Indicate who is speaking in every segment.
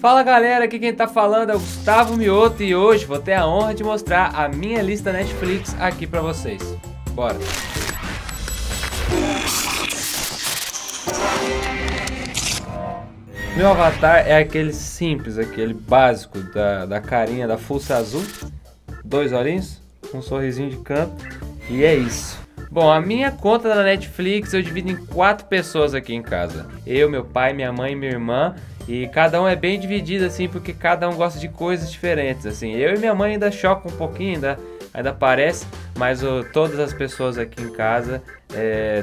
Speaker 1: Fala galera, aqui quem tá falando é o Gustavo Mioto e hoje vou ter a honra de mostrar a minha lista Netflix aqui pra vocês. Bora! Meu avatar é aquele simples, aquele básico da carinha da fuça azul, 2 olhinhos, um sorrisinho de canto e é isso. Bom, a minha conta da Netflix eu divido em 4 pessoas aqui em casa. Eu, meu pai, minha mãe e minha irmã. E cada um é bem dividido assim, porque cada um gosta de coisas diferentes assim. Eu e minha mãe ainda chocam um pouquinho, ainda parece, mas todas as pessoas aqui em casa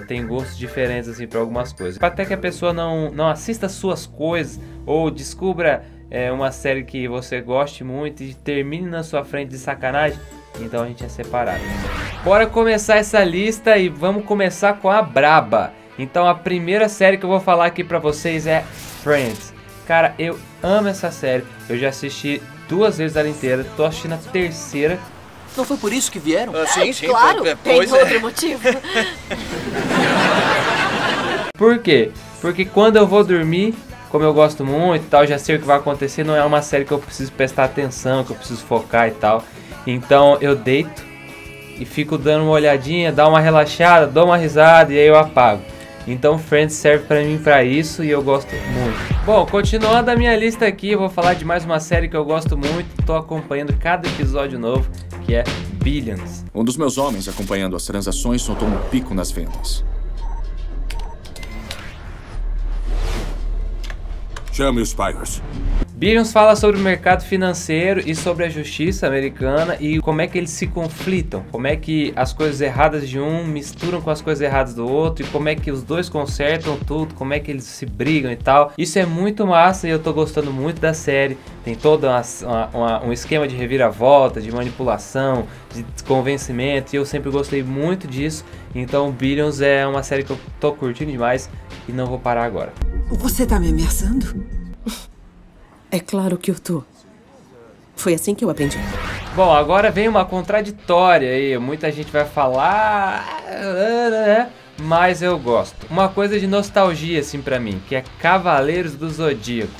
Speaker 1: têm gostos diferentes assim para algumas coisas. Até que a pessoa não assista suas coisas ou descubra uma série que você goste muito e termine na sua frente de sacanagem, então a gente é separado. Bora começar essa lista e vamos começar com a braba. Então a primeira série que eu vou falar aqui pra vocês é Friends. Cara, eu amo essa série, eu já assisti 2 vezes ela inteira, tô assistindo a terceira.
Speaker 2: Não foi por isso que vieram?
Speaker 3: Sim,
Speaker 4: claro, tem outro motivo.
Speaker 1: Por quê? Porque quando eu vou dormir, como eu gosto muito e tal, já sei o que vai acontecer, não é uma série que eu preciso prestar atenção, que eu preciso focar e tal. Então eu deito e fico dando uma olhadinha, dá uma relaxada, dou uma risada e aí eu apago. Então Friends serve pra mim pra isso e eu gosto muito. Bom, continuando a minha lista aqui, eu vou falar de mais uma série que eu gosto muito. Tô acompanhando cada episódio novo, que é Billions.
Speaker 5: Um dos meus homens acompanhando as transações notou um pico nas vendas.
Speaker 6: Chame os Spires.
Speaker 1: Billions fala sobre o mercado financeiro e sobre a justiça americana e como é que eles se conflitam, como é que as coisas erradas de um misturam com as coisas erradas do outro e como é que os dois consertam tudo, como é que eles se brigam e tal. Isso é muito massa e eu tô gostando muito da série. Tem todo um esquema de reviravolta, de manipulação, de convencimento e eu sempre gostei muito disso. Então Billions é uma série que eu tô curtindo demais e não vou parar agora.
Speaker 7: Você tá me ameaçando?
Speaker 8: É claro que eu tô. Foi assim que eu aprendi.
Speaker 1: Bom, agora vem uma contraditória aí. Muita gente vai falar, mas eu gosto. Uma coisa de nostalgia assim pra mim, que é Cavaleiros do Zodíaco.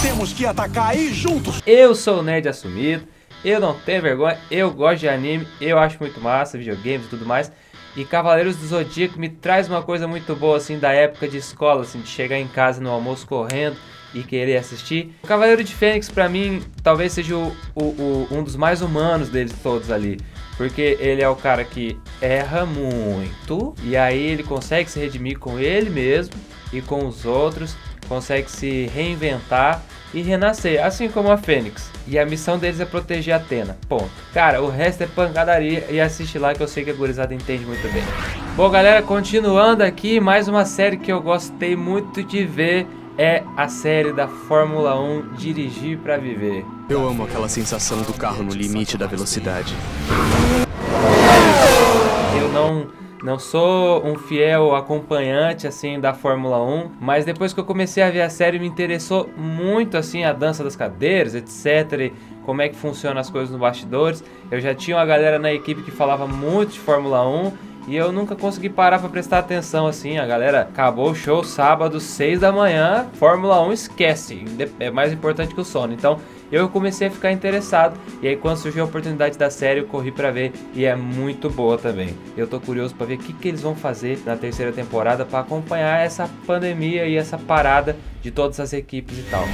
Speaker 6: Temos que atacar aí juntos.
Speaker 1: Eu sou o nerd assumido, eu não tenho vergonha, eu gosto de anime, eu acho muito massa, videogames e tudo mais. E Cavaleiros do Zodíaco me traz uma coisa muito boa, assim, da época de escola, assim, de chegar em casa no almoço correndo e querer assistir. O Cavaleiro de Fênix, pra mim, talvez seja um dos mais humanos deles todos ali. Porque ele é o cara que erra muito, e aí ele consegue se redimir com ele mesmo e com os outros, consegue se reinventar e renascer, assim como a Fênix. E a missão deles é proteger Atena, ponto. Cara, o resto é pancadaria e assiste lá que eu sei que a gurizada entende muito bem. Bom galera, continuando aqui, mais uma série que eu gostei muito de ver é a série da Fórmula 1 Dirigir pra Viver.
Speaker 2: Eu amo aquela sensação do carro no limite da velocidade.
Speaker 1: Eu não sou um fiel acompanhante assim da Fórmula 1, mas depois que eu comecei a ver a série me interessou muito assim a dança das cadeiras, etc, e como é que funcionam as coisas nos bastidores. Eu já tinha uma galera na equipe que falava muito de Fórmula 1 e eu nunca consegui parar para prestar atenção assim. A galera acabou o show sábado 6 da manhã, Fórmula 1 esquece, é mais importante que o sono. Então eu comecei a ficar interessado e aí quando surgiu a oportunidade da série eu corri pra ver e é muito boa também. Eu tô curioso pra ver o que eles vão fazer na terceira temporada pra acompanhar essa pandemia e essa parada de todas as equipes e tal.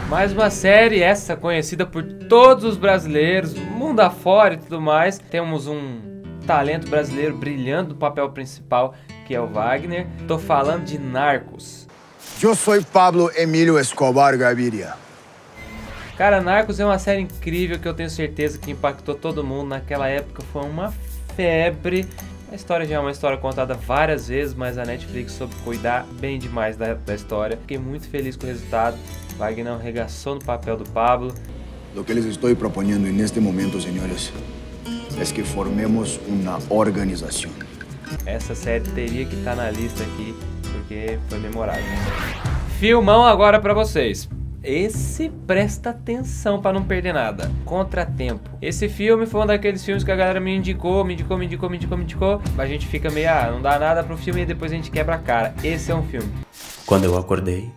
Speaker 1: Mais uma série, essa conhecida por todos os brasileiros, mundo afora e tudo mais. Temos um talento brasileiro brilhando no papel principal, que é o Wagner. Tô falando de Narcos.
Speaker 9: Eu sou Pablo Emílio Escobar Gaviria.
Speaker 1: Cara, Narcos é uma série incrível que eu tenho certeza que impactou todo mundo. Naquela época foi uma febre. A história já é uma história contada várias vezes, mas a Netflix soube cuidar bem demais da história. Fiquei muito feliz com o resultado. Wagner arregaçou no papel do Pablo.
Speaker 9: O que les estou propondo neste momento, senhores, é que formemos uma organização.
Speaker 1: Essa série teria que estar na lista aqui, porque foi memorável. Filmão agora pra vocês. esse presta atenção pra não perder nada. Contratempo. Esse filme foi um daqueles filmes que a galera me indicou. A gente fica meio, não dá nada pro filme e depois a gente quebra a cara. Esse é um filme.
Speaker 3: Quando eu acordei,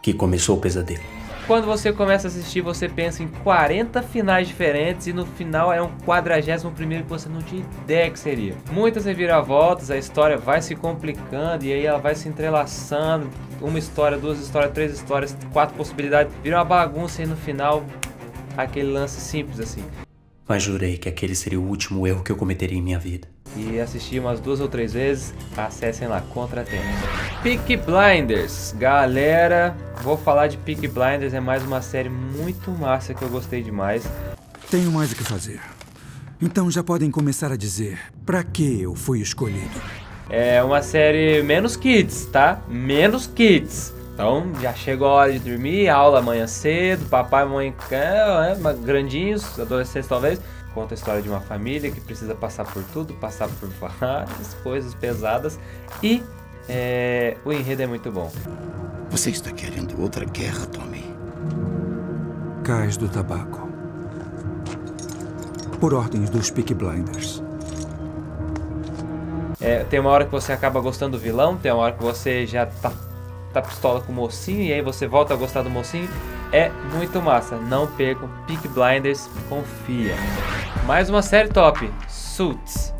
Speaker 3: que começou o pesadelo.
Speaker 1: Quando você começa a assistir, você pensa em 40 finais diferentes e no final é um 41º que você não tinha ideia que seria. Muitas reviravoltas, a história vai se complicando e aí ela vai se entrelaçando. Uma história, 2 histórias, 3 histórias, 4 possibilidades. Vira uma bagunça e no final, aquele lance simples assim.
Speaker 3: Mas jurei que aquele seria o último erro que eu cometeria em minha vida.
Speaker 1: E assisti umas 2 ou 3 vezes, acessem lá, Contratempo. Peaky Blinders, galera, vou falar de Peaky Blinders, é mais uma série muito massa que eu gostei demais.
Speaker 6: Tenho mais o que fazer. Então já podem começar a dizer pra que eu fui escolhido.
Speaker 1: É uma série menos kids, tá? Menos kids. Então já chegou a hora de dormir, aula amanhã cedo, papai e mamãe grandinhos, adolescentes talvez. Conta a história de uma família que precisa passar por tudo, passar por várias coisas pesadas e o enredo é muito bom.
Speaker 10: Você está querendo outra guerra, Tommy?
Speaker 6: Cais do tabaco. Por ordens dos Peaky Blinders.
Speaker 1: Tem uma hora que você acaba gostando do vilão, tem uma hora que você já tá pistola com o mocinho e aí você volta a gostar do mocinho. É muito massa, não percam, Peaky Blinders, confia. Mais uma série top, Suits.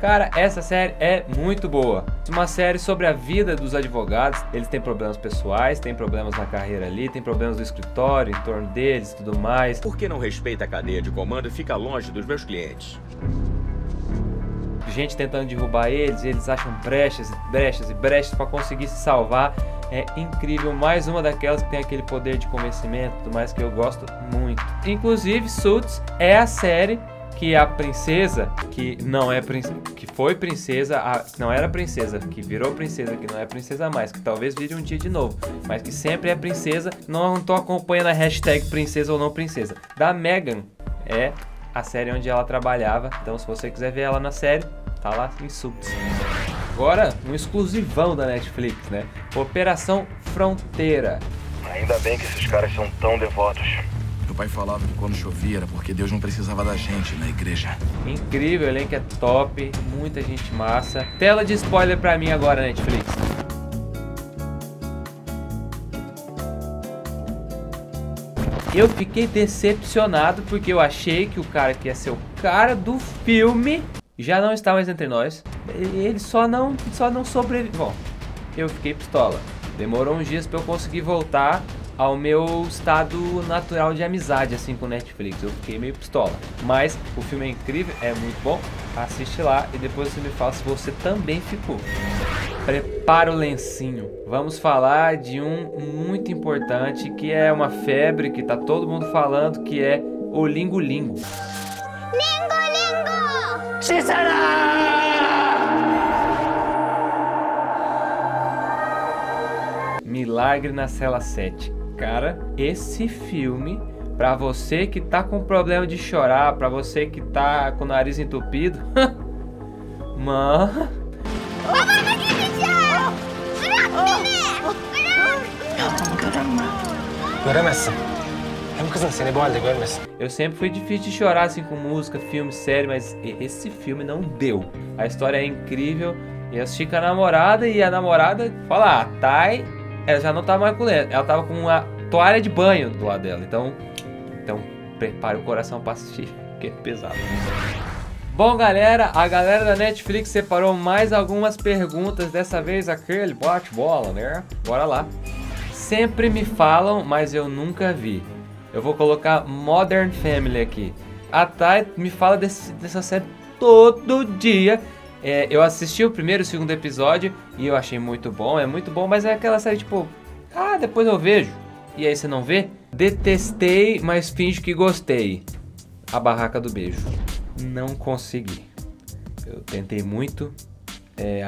Speaker 1: Cara, essa série é muito boa. Uma série sobre a vida dos advogados. Eles têm problemas pessoais, têm problemas na carreira ali, têm problemas do escritório, em torno deles e tudo mais.
Speaker 11: Por que não respeita a cadeia de comando e fica longe dos meus clientes?
Speaker 1: Gente tentando derrubar eles, e eles acham brechas para conseguir se salvar. É incrível, mais uma daquelas que tem aquele poder de convencimento, tudo mais que eu gosto muito. Inclusive, Suits é a série que a princesa, que não é que foi princesa, não era princesa, que virou princesa, que não é princesa mais, que talvez vire um dia de novo, mas que sempre é princesa. Não tô acompanhando a hashtag princesa ou não princesa. Da Meghan é a série onde ela trabalhava, então se você quiser ver ela na série, tá lá em Suits. Agora, um exclusivão da Netflix, né? Operação Fronteira.
Speaker 12: Ainda bem que esses caras são tão devotos.
Speaker 5: Meu pai falava que quando chovia era porque Deus não precisava da gente na igreja.
Speaker 1: Incrível, o elenco é top, muita gente massa. Tela de spoiler pra mim agora, Netflix. Eu fiquei decepcionado porque eu achei que o cara que ia ser o cara do filme já não está mais entre nós. Ele só não sobreviveu. Bom, eu fiquei pistola. Demorou uns dias pra eu conseguir voltar ao meu estado natural de amizade assim com Netflix. Eu fiquei meio pistola. Mas o filme é incrível, é muito bom. Assiste lá e depois você me fala se você também ficou. Prepara o lencinho. Vamos falar de um muito importante que é uma febre que tá todo mundo falando, que é o Lingo Lingo. Milagre na Cela 7. Cara, esse filme, pra você que tá com problema de chorar, pra você que tá com o nariz entupido, mano. Eu sempre fui difícil de chorar assim com música, filme, série, mas esse filme não deu. A história é incrível. Eu assisti com a namorada e a namorada fala, Thay, ela já não tava mais com ele, ela tava com uma toalha de banho do lado dela. Então prepare o coração pra assistir, porque é pesado. Bom, galera, a galera da Netflix separou mais algumas perguntas, dessa vez aquele bate-bola, né? Bora lá. Sempre me falam, mas eu nunca vi. Eu vou colocar Modern Family aqui. A Thay me fala dessa série todo dia. Eu assisti o primeiro e o segundo episódio e eu achei muito bom, mas é aquela série tipo, depois eu vejo. E aí você não vê? Detestei, mas finjo que gostei. A Barraca do Beijo. Não consegui. Eu tentei muito,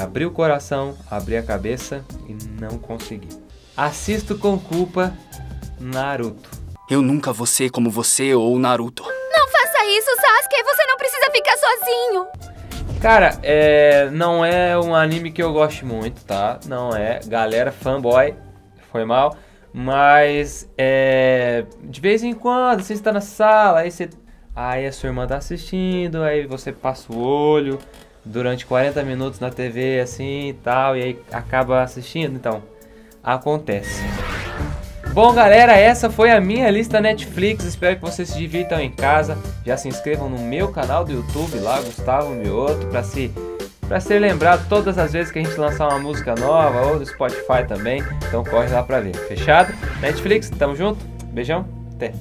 Speaker 1: abri o coração, abri a cabeça e não consegui. Assisto com culpa Naruto.
Speaker 2: Eu nunca vou ser como você ou Naruto.
Speaker 4: Não faça isso, Sasuke! Você não precisa ficar sozinho!
Speaker 1: Cara, não é um anime que eu gosto muito, tá? Não é. Galera, fanboy, foi mal. Mas de vez em quando você está na sala, aí a sua irmã tá assistindo, aí você passa o olho durante 40 minutos na TV assim e tal, e aí acaba assistindo. Então, acontece. Bom, galera, essa foi a minha lista Netflix. Espero que vocês se divirtam em casa. Já se inscrevam no meu canal do YouTube lá, Gustavo Mioto, para ser lembrado todas as vezes que a gente lançar uma música nova, ou do Spotify também. Então corre lá pra ver. Fechado? Netflix, tamo junto. Beijão, até.